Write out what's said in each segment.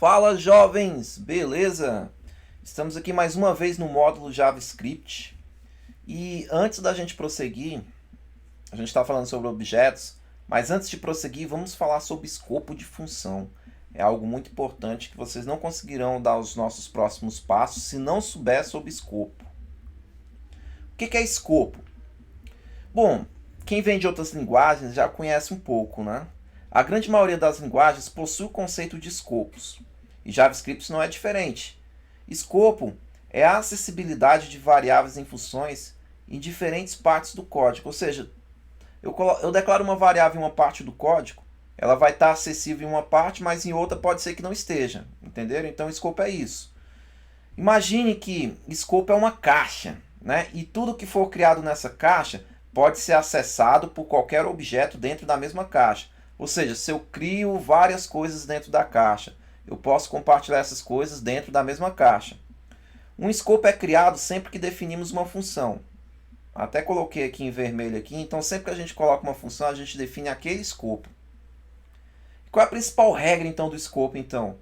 Fala, jovens! Beleza? Estamos aqui mais uma vez no módulo JavaScript. E antes da gente prosseguir, a gente está falando sobre objetos, mas antes de prosseguir, vamos falar sobre escopo de função. É algo muito importante que vocês não conseguirão dar os nossos próximos passos se não souber sobre escopo. O que é escopo? Bom, quem vem de outras linguagens já conhece um pouco, né? A grande maioria das linguagens possui o conceito de escopos. E JavaScript não é diferente. Escopo é a acessibilidade de variáveis em funções em diferentes partes do código. Ou seja, eu declaro uma variável em uma parte do código, ela vai estar acessível em uma parte, mas em outra pode ser que não esteja. Entenderam? Então, escopo é isso. Imagine que escopo é uma caixa, né? E tudo que for criado nessa caixa pode ser acessado por qualquer objeto dentro da mesma caixa. Ou seja, se eu crio várias coisas dentro da caixa, eu posso compartilhar essas coisas dentro da mesma caixa. Um escopo é criado sempre que definimos uma função. Até coloquei aqui em vermelho aqui, então sempre que a gente coloca uma função, a gente define aquele escopo. Qual é a principal regra então do escopo então?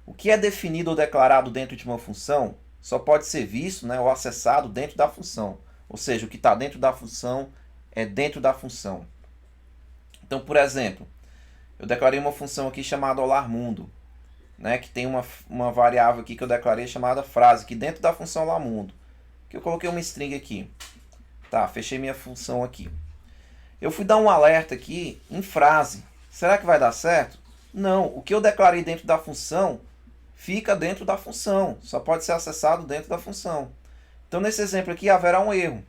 O que é definido ou declarado dentro de uma função só pode ser visto, né, ou acessado dentro da função. Ou seja, o que está dentro da função é dentro da função. Então, por exemplo, eu declarei uma função aqui chamada olarmundo, né, que tem uma variável aqui que eu declarei chamada frase, que dentro da função olarmundo, que eu coloquei uma string aqui. Tá, fechei minha função aqui. Eu fui dar um alerta aqui em frase. Será que vai dar certo? Não, o que eu declarei dentro da função fica dentro da função, só pode ser acessado dentro da função. Então, nesse exemplo aqui, haverá um erro,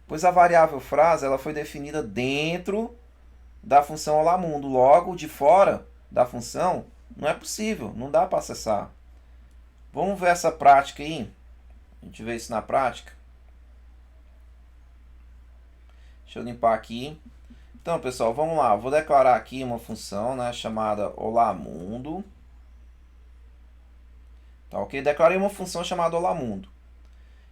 pois a variável frase ela foi definida dentro da função olarmundo. Logo, de fora da função, não é possível, não dá para acessar. Vamos ver essa prática aí. A gente vê isso na prática. Deixa eu limpar aqui. Então, pessoal, vamos lá. Eu vou declarar aqui uma função, né, chamada olarmundo. Tá, ok? Declarei uma função chamada olarmundo.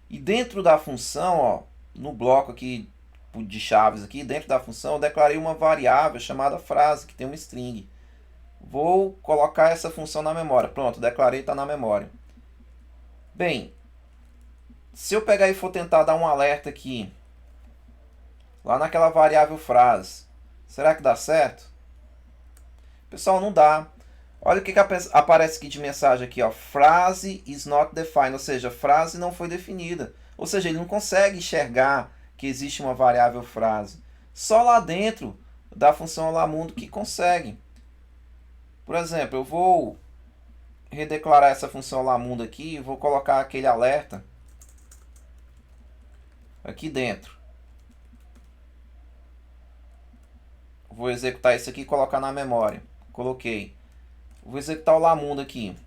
E dentro da função, ó, no bloco aqui de chaves aqui, dentro da função, eu declarei uma variável chamada frase, que tem uma string. Vou colocar essa função na memória. Pronto, declarei, está na memória. Bem, se eu pegar e for tentar dar um alerta aqui, lá naquela variável frase, será que dá certo? Pessoal, não dá. Olha o que aparece aqui de mensagem aqui, ó. Frase is not defined, ou seja, a frase não foi definida. Ou seja, ele não consegue enxergar que existe uma variável frase. Só lá dentro da função olarmundo que consegue. Por exemplo, eu vou redeclarar essa função olarmundo aqui e vou colocar aquele alerta aqui dentro. Vou executar isso aqui e colocar na memória. Coloquei. Vou executar o olarmundo aqui.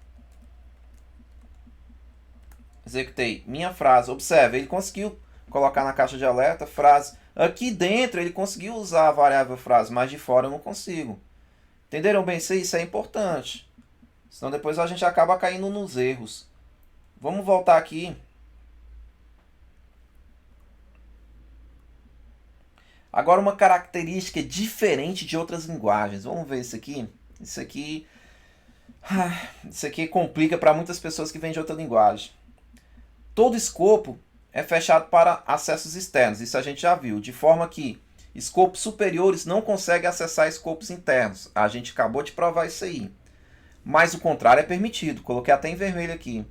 Executei minha frase. Observe, ele conseguiu colocar na caixa de alerta frase. Aqui dentro ele conseguiu usar a variável frase, mas de fora eu não consigo. Entenderam bem isso aí? Isso é importante. Senão depois a gente acaba caindo nos erros. Vamos voltar aqui. Agora uma característica diferente de outras linguagens. Vamos ver isso aqui. Isso aqui complica para muitas pessoas que vêm de outra linguagem. Todo escopo é fechado para acessos externos. Isso a gente já viu. De forma que escopos superiores não conseguem acessar escopos internos. A gente acabou de provar isso aí. Mas o contrário é permitido. Coloquei até em vermelho aqui.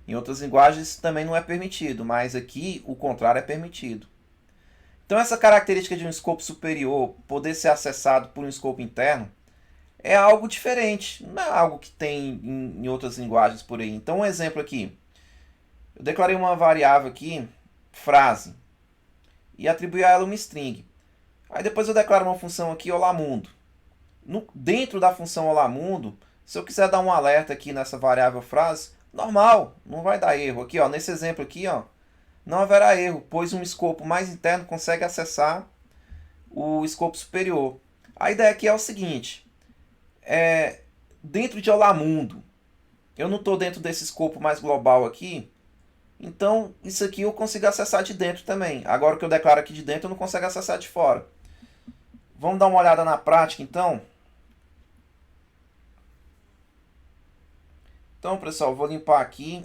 Em outras linguagens também não é permitido, mas aqui o contrário é permitido. Então essa característica de um escopo superior poder ser acessado por um escopo interno é algo diferente. Não é algo que tem em outras linguagens por aí. Então um exemplo aqui. Eu declarei uma variável aqui, frase, e atribuí a ela uma string. Aí depois eu declaro uma função aqui, olarmundo. Dentro da função olarmundo, se eu quiser dar um alerta aqui nessa variável frase, normal, não vai dar erro. Aqui, ó, nesse exemplo aqui, ó, não haverá erro, pois um escopo mais interno consegue acessar o escopo superior. A ideia aqui é o seguinte, dentro de olarmundo, eu não estou dentro desse escopo mais global aqui, então isso aqui eu consigo acessar de dentro também. Agora o que eu declaro aqui de dentro eu não consigo acessar de fora. Vamos dar uma olhada na prática então. Então, pessoal, vou limpar aqui.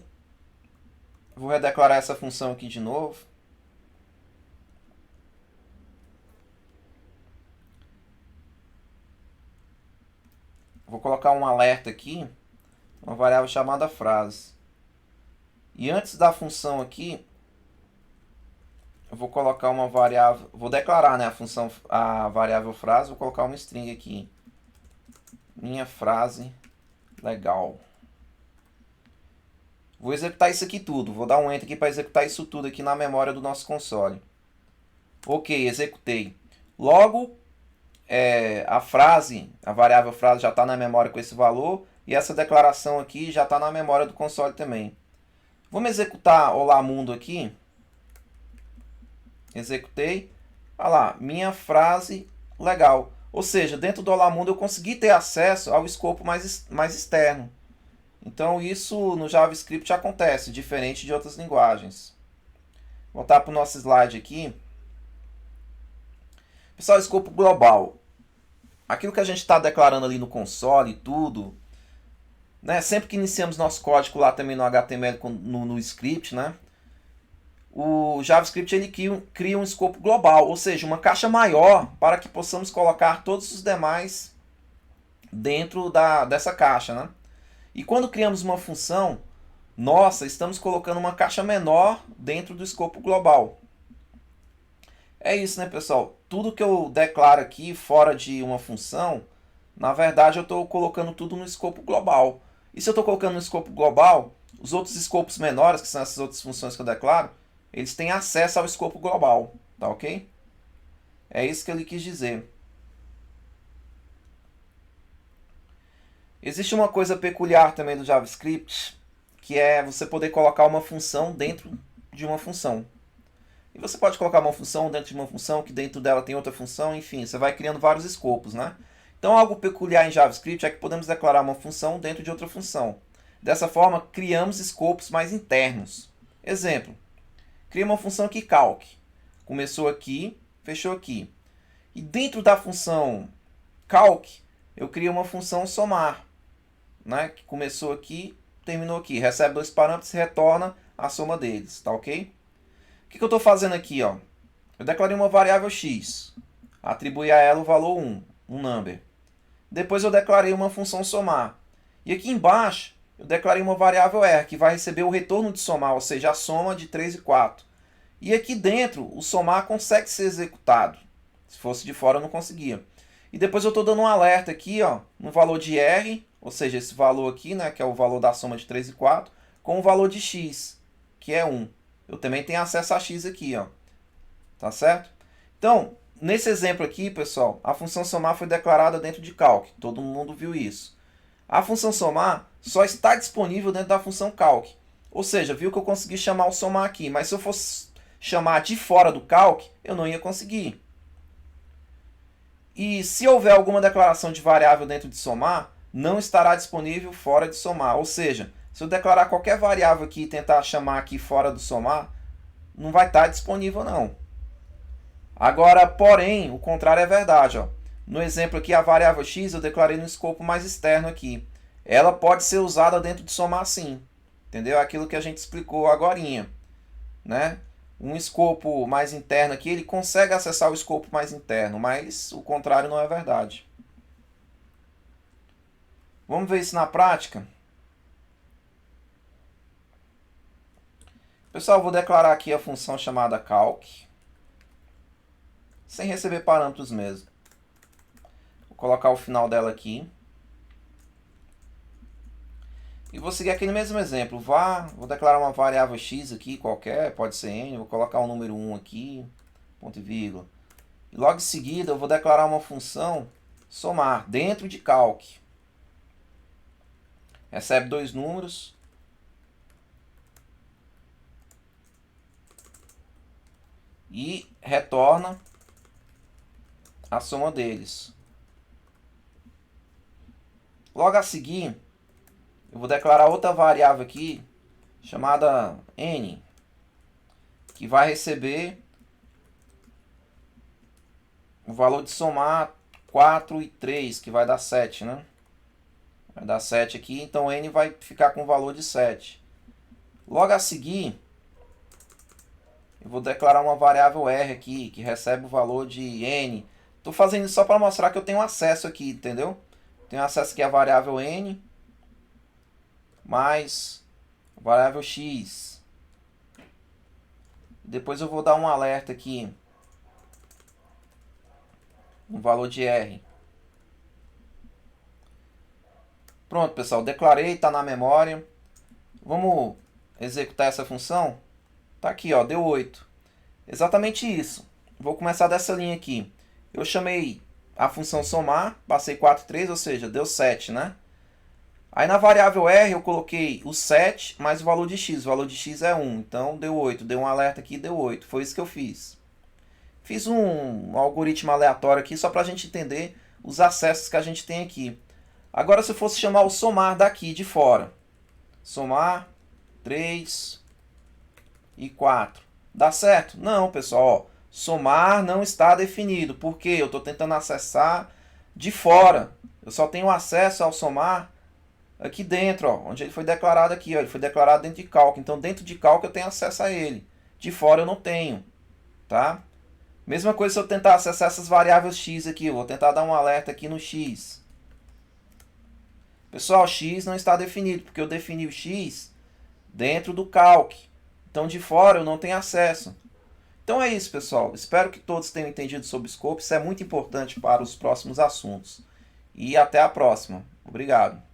Vou redeclarar essa função aqui de novo. Vou colocar um alerta aqui, uma variável chamada frase. E antes da função aqui, eu vou colocar uma variável, vou declarar, né, a variável frase, vou colocar uma string aqui. Minha frase legal. Vou executar isso aqui tudo, vou dar um enter aqui para executar isso tudo aqui na memória do nosso console. Ok, executei. Logo, a variável frase já está na memória com esse valor, e essa declaração aqui já está na memória do console também. Vamos executar Olá Mundo aqui. Executei. Olha lá, minha frase legal. Ou seja, dentro do Olá Mundo eu consegui ter acesso ao escopo mais externo. Então isso no JavaScript acontece, diferente de outras linguagens. Vou voltar para o nosso slide aqui. Pessoal, escopo global. Aquilo que a gente está declarando ali no console e tudo, né? Sempre que iniciamos nosso código lá também no HTML, no script, né? O JavaScript ele cria um escopo global, ou seja, uma caixa maior para que possamos colocar todos os demais dentro dessa caixa, né? E quando criamos uma função, nossa, estamos colocando uma caixa menor dentro do escopo global. É isso, né, pessoal? Tudo que eu declaro aqui fora de uma função, na verdade eu estou colocando tudo no escopo global. E se eu estou colocando no escopo global, os outros escopos menores, que são essas outras funções que eu declaro, eles têm acesso ao escopo global, tá ok? É isso que ele quis dizer. Existe uma coisa peculiar também do JavaScript, que é você poder colocar uma função dentro de uma função. E você pode colocar uma função dentro de uma função, que dentro dela tem outra função, enfim, você vai criando vários escopos, né? Então, algo peculiar em JavaScript é que podemos declarar uma função dentro de outra função. Dessa forma, criamos escopos mais internos. Exemplo, cria uma função aqui, calc. Começou aqui, fechou aqui. E dentro da função calc, eu crio uma função somar, né? Que começou aqui, terminou aqui. Recebe dois parâmetros e retorna a soma deles, tá ok? O que eu estou fazendo aqui? Ó? Eu declarei uma variável x, atribuí a ela o valor 1, um number. Depois eu declarei uma função somar. E aqui embaixo eu declarei uma variável r, que vai receber o retorno de somar, ou seja, a soma de 3 e 4. E aqui dentro o somar consegue ser executado. Se fosse de fora eu não conseguia. E depois eu estou dando um alerta aqui, ó, no valor de r, ou seja, esse valor aqui, né, que é o valor da soma de 3 e 4, com o valor de x, que é 1. Eu também tenho acesso a x aqui, ó. Tá certo? Então, nesse exemplo aqui, pessoal, a função somar foi declarada dentro de calc. Todo mundo viu isso. A função somar só está disponível dentro da função calc. Ou seja, viu que eu consegui chamar o somar aqui, mas se eu fosse chamar de fora do calc, eu não ia conseguir. E se houver alguma declaração de variável dentro de somar, não estará disponível fora de somar. Ou seja, se eu declarar qualquer variável aqui e tentar chamar aqui fora do somar, não vai estar disponível não. Agora, porém, o contrário é verdade. Ó. No exemplo aqui, a variável x eu declarei no escopo mais externo aqui. Ela pode ser usada dentro de somar sim. Entendeu? Aquilo que a gente explicou agorinha. Né? Um escopo mais interno aqui, ele consegue acessar o escopo mais interno, mas o contrário não é verdade. Vamos ver isso na prática? Pessoal, vou declarar aqui a função chamada calc, sem receber parâmetros mesmo. Vou colocar o final dela aqui. E vou seguir aquele mesmo exemplo. Vou declarar uma variável x aqui, qualquer, pode ser n. Vou colocar o número 1 aqui, ponto e vírgula. E logo em seguida eu vou declarar uma função somar, dentro de calc. Recebe dois números. E retorna a soma deles. Logo a seguir, eu vou declarar outra variável aqui, chamada n, que vai receber o valor de somar 4 e 3, que vai dar 7, né? Vai dar 7 aqui, então n vai ficar com o valor de 7. Logo a seguir, eu vou declarar uma variável r aqui, que recebe o valor de n. Estou fazendo isso só para mostrar que eu tenho acesso aqui, entendeu? Tenho acesso aqui à variável n, mais a variável x. Depois eu vou dar um alerta aqui, no valor de r. Pronto, pessoal, declarei, está na memória. Vamos executar essa função? Está aqui, ó, deu 8. Exatamente isso. Vou começar dessa linha aqui. Eu chamei a função somar, passei 4, 3, ou seja, deu 7, né? Aí na variável r eu coloquei o 7 mais o valor de x. O valor de x é 1, então deu 8. Deu um alerta aqui, deu 8. Foi isso que eu fiz. Fiz um algoritmo aleatório aqui só para a gente entender os acessos que a gente tem aqui. Agora, se eu fosse chamar o somar daqui de fora, somar 3 e 4, dá certo? Não, pessoal, ó, somar não está definido, porque eu estou tentando acessar de fora. Eu só tenho acesso ao somar aqui dentro, ó, onde ele foi declarado aqui, ó, ele foi declarado dentro de calc. Então, dentro de calc eu tenho acesso a ele. De fora eu não tenho, tá? Mesma coisa se eu tentar acessar essas variáveis x aqui, eu vou tentar dar um alerta aqui no x. Pessoal, x não está definido, porque eu defini o x dentro do calc. Então, de fora eu não tenho acesso. Então é isso, pessoal. Espero que todos tenham entendido sobre o scope. Isso é muito importante para os próximos assuntos. E até a próxima. Obrigado.